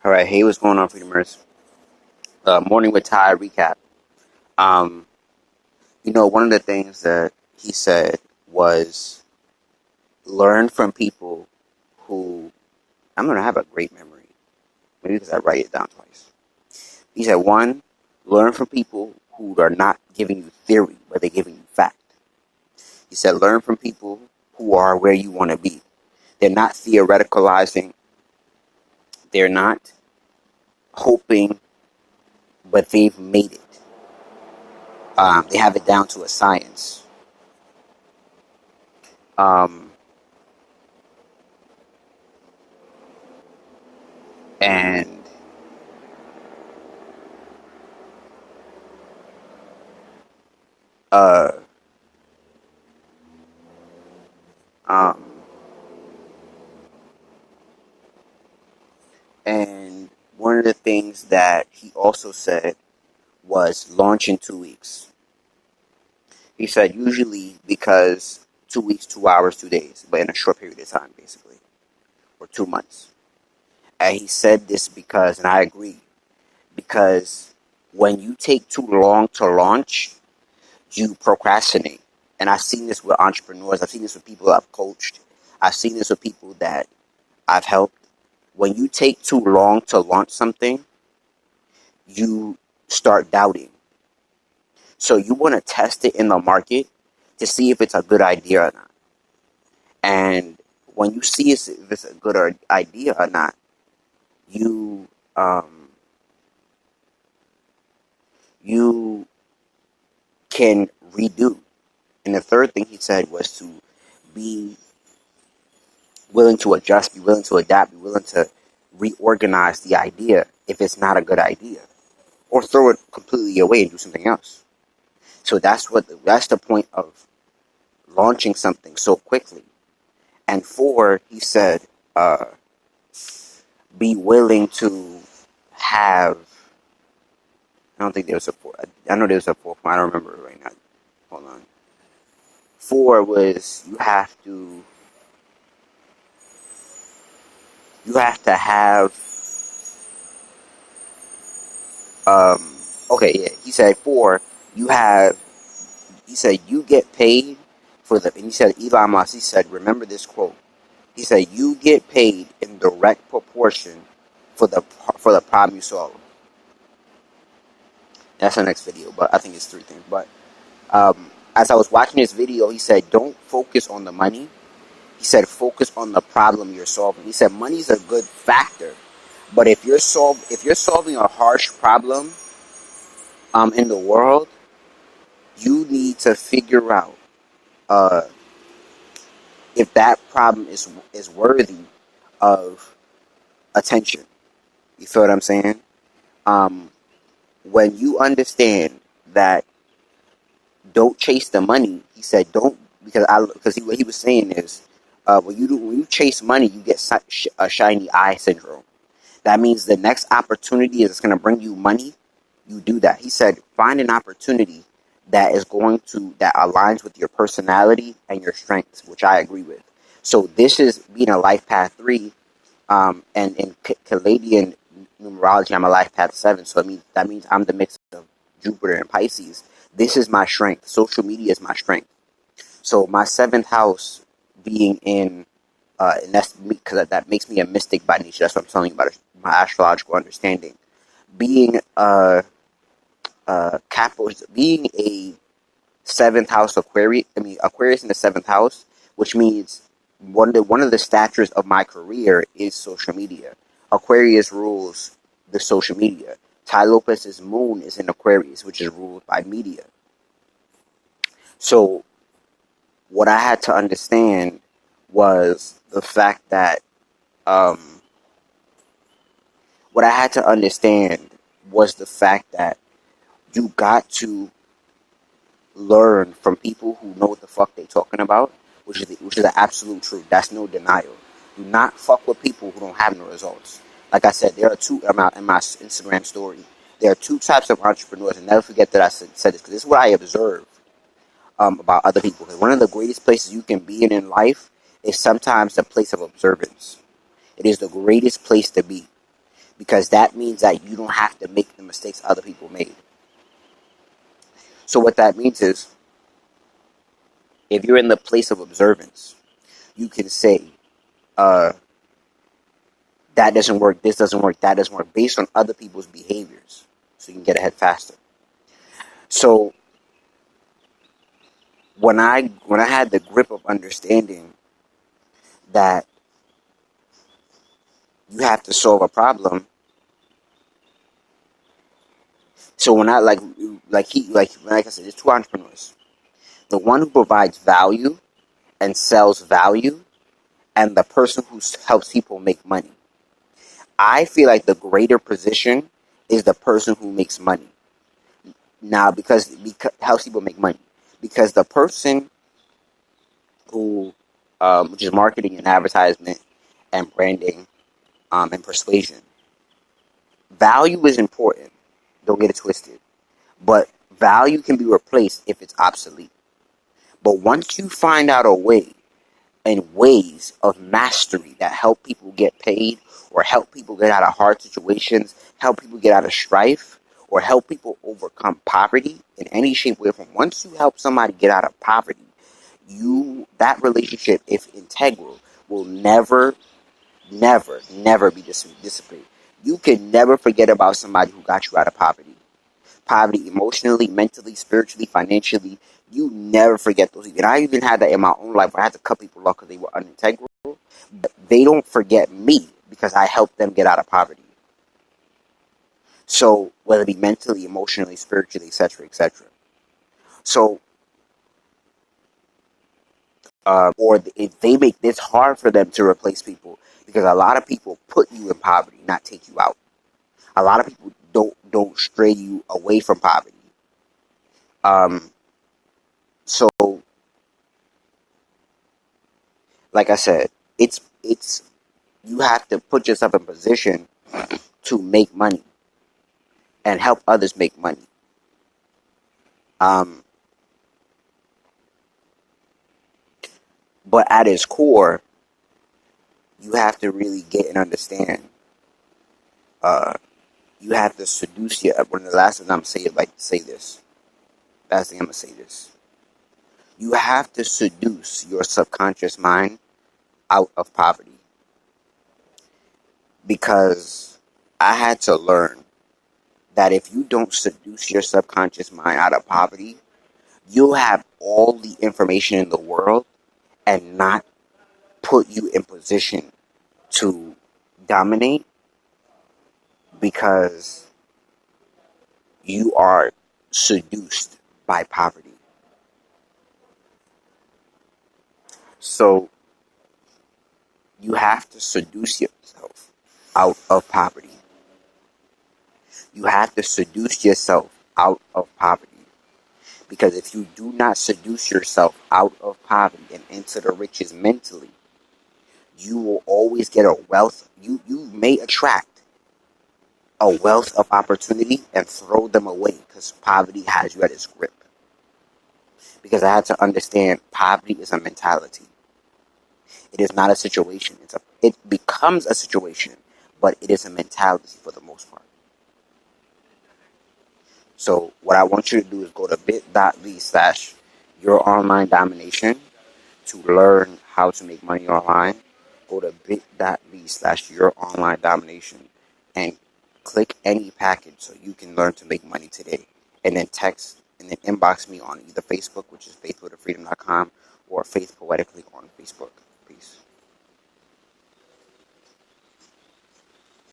All right, hey, what's going on, Freedomers? Morning with Ty recap. Um, one of the things that he said was learn from people who. I'm gonna have a great memory, maybe because I write it down twice. He said, one, learn from people who are not giving you theory, but they're giving you fact. He said, learn from people who are where you want to be. They're not theoreticalizing. They're not hoping, but they've made it. They have it down to a science. Um, and uh, um, and one of the things that he also said was launch in 2 weeks. He said usually because 2 weeks, 2 hours, 2 days, but in a short period of time, basically, or 2 months. And he said this because, and I agree, because when you take too long to launch, you procrastinate. And I've seen this with entrepreneurs. I've seen this with people I've coached. I've seen this with people that I've helped. When you take too long to launch something, you start doubting. So you want to test it in the market to see if it's a good idea or not. And when you see if it's a good idea or not, you you can redo. And the third thing he said was to be willing to adjust, be willing to adapt, be willing to reorganize the idea if it's not a good idea, or throw it completely away and do something else. So that's the point of launching something so quickly. And four, he said, uh, be willing to have. I don't think there was a four. I know there was a fourth one. I don't remember it right now. Hold on. Four was you have to have. Um, okay, yeah. He said four. You have. He said you get paid for the. And he said Elon Musk. He said remember this quote. He said you get paid in direct proportion for the problem you solve. That's the next video, but I think it's three things. But as I was watching this video, he said, don't focus on the money. He said, focus on the problem you're solving. He said, money's a good factor, but if you're solving a harsh problem in the world, you need to figure out uh, if that problem is worthy of attention. You feel what I'm saying? Um, when you understand that, don't chase the money. He said, don't because what he was saying is, when you chase money, you get a shiny eye syndrome. That means the next opportunity is going to bring you money. You do that. He said, find an opportunity that aligns with your personality and your strengths, which I agree with. So this is being a life path 3, and in Caladian numerology, I'm a life path 7. So that means I'm the mix of Jupiter and Pisces. This is my strength. Social media is my strength. So my seventh house being and that's me because that makes me a mystic by nature. That's what I'm telling you about my astrological understanding. Being being a seventh house Aquarius. I mean Aquarius in the seventh house, which means one of the statures of my career is social media. Aquarius rules the social media. Tai Lopez's moon is in Aquarius, which is ruled by media. So what I had to understand was the fact that um, what I had to understand was the fact that you got to learn from people who know what the fuck they talking about, which is the absolute truth. That's no denial. Do not fuck with people who don't have no results. Like I said, there are two in my Instagram story. There are two types of entrepreneurs, and never forget that I said this because this is what I observe about other people. Because one of the greatest places you can be in life is sometimes the place of observance. It is the greatest place to be because that means that you don't have to make the mistakes other people made. So what that means is, if you're in the place of observance, you can say, uh, that doesn't work, this doesn't work, that doesn't work, based on other people's behaviors, so you can get ahead faster. So when I had the grip of understanding that you have to solve a problem, so when I like I said, there's two entrepreneurs: the one who provides value and sells value, and the person who helps people make money. I feel like the greater position is the person who makes money now, because helps people make money, because the person who which is marketing and advertisement and branding, and persuasion. Value is important. Don't get it twisted. But value can be replaced if it's obsolete. But once you find out a way and ways of mastery that help people get paid, or help people get out of hard situations, help people get out of strife, or help people overcome poverty in any shape, way, or form. Once you help somebody get out of poverty, that relationship, if integral, will never be dissipated. You can never forget about somebody who got you out of poverty. Poverty emotionally, mentally, spiritually, financially. You never forget those people. And I even had that in my own life where I had to cut people off because they were unintegral. But they don't forget me because I helped them get out of poverty. So whether it be mentally, emotionally, spiritually, etc., etc. So, or if they make this hard for them to replace people, because a lot of people put you in poverty, not take you out. A lot of people don't stray you away from poverty. Um, so like I said, it's you have to put yourself in position to make money and help others make money. Um, but at its core, you have to really get and understand. Uh, you have to seduce your. One of the last things I'm saying, like to say this. Last thing I'm gonna say this. You have to seduce your subconscious mind out of poverty, because I had to learn that if you don't seduce your subconscious mind out of poverty, you'll have all the information in the world and not put you in position to dominate, because you are seduced by poverty. So you have to seduce yourself out of poverty. You have to seduce yourself out of poverty. Because if you do not seduce yourself out of poverty and into the riches mentally, you will always get a wealth. You may attract a wealth of opportunity and throw them away because poverty has you at its grip. Because I had to understand poverty is a mentality. It is not a situation. It becomes a situation, but it is a mentality for the most part. So what I want you to do is go to bit.ly/your online domination to learn how to make money online. Go to bit.ly/your online domination and click any package so you can learn to make money today. And then inbox me on either Facebook, which is faithfultofreedom.com, or Faith Poetically on Facebook.